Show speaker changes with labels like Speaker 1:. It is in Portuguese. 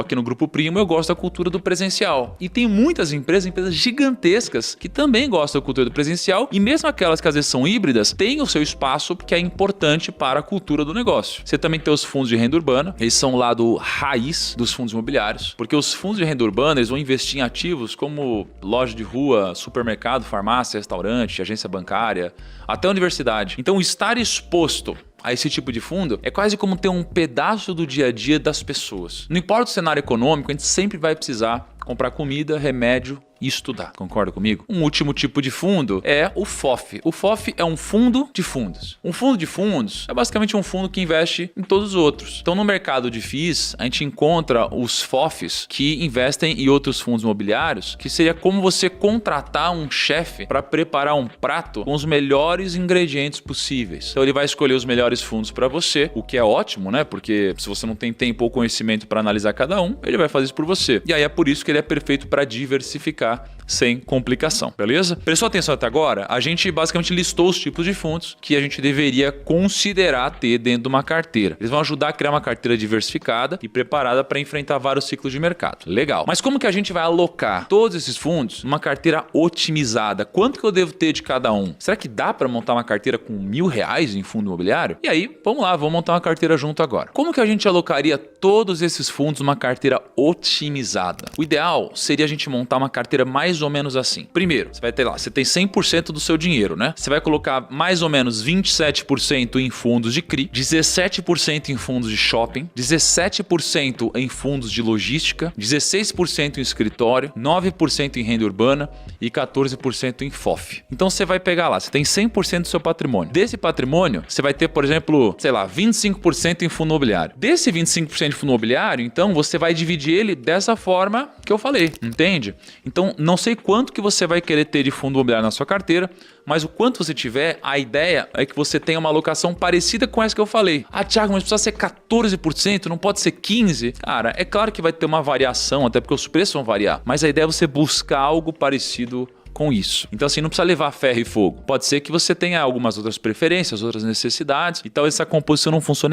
Speaker 1: Aqui no Grupo Primo eu gosto da cultura do presencial. E tem muitas empresas gigantescas que também gostam da cultura do presencial e mesmo aquelas que às vezes são híbridas, têm o seu espaço que é importante para a cultura do negócio. Você também tem os fundos de renda urbana, eles são o lado raiz dos fundos imobiliários, porque os fundos de renda urbana eles vão investir em ativos como loja de rua, supermercado, farmácia, restaurante, agência bancária, até universidade. Então estar exposto a esse tipo de fundo é quase como ter um pedaço do dia a dia das pessoas. Não importa o cenário econômico, a gente sempre vai precisar comprar comida, remédio e estudar. Concorda comigo? Um último tipo de fundo é o FOF. O FOF é um fundo de fundos. Um fundo de fundos é basicamente um fundo que investe em todos os outros. Então no mercado de FIIs, a gente encontra os FOFs que investem em outros fundos imobiliários, que seria como você contratar um chefe para preparar um prato com os melhores ingredientes possíveis. Então ele vai escolher os melhores fundos para você, o que é ótimo, né? Porque se você não tem tempo ou conhecimento para analisar cada um, ele vai fazer isso por você. E aí é por isso que ele é perfeito para diversificar sem complicação, beleza? Prestou atenção até agora? A gente basicamente listou os tipos de fundos que a gente deveria considerar ter dentro de uma carteira. Eles vão ajudar a criar uma carteira diversificada e preparada para enfrentar vários ciclos de mercado. Legal. Mas como que a gente vai alocar todos esses fundos numa carteira otimizada? Quanto que eu devo ter de cada um? Será que dá para montar uma carteira com R$1.000 em fundo imobiliário? E aí, vamos lá, vamos montar uma carteira junto agora. Como que a gente alocaria todos esses fundos numa carteira otimizada? O ideal seria a gente montar uma carteira mais ou menos assim. Primeiro, você vai ter lá, você tem 100% do seu dinheiro, né? Você vai colocar mais ou menos 27% em fundos de CRI, 17% em fundos de shopping, 17% em fundos de logística, 16% em escritório, 9% em renda urbana e 14% em FOF. Então você vai pegar lá, você tem 100% do seu patrimônio. Desse patrimônio, você vai ter, por exemplo, sei lá, 25% em fundo imobiliário. Desse 25% de fundo imobiliário, então você vai dividir ele dessa forma que eu falei, entende? Então, não sei quanto que você vai querer ter de fundo imobiliário na sua carteira, mas o quanto você tiver, a ideia é que você tenha uma alocação parecida com essa que eu falei. Ah, Thiago, mas precisa ser 14%, não pode ser 15%? Cara, é claro que vai ter uma variação, até porque os preços vão variar, mas a ideia é você buscar algo parecido com isso. Então assim, não precisa levar ferro e fogo. Pode ser que você tenha algumas outras preferências, outras necessidades e talvez essa composição não funcione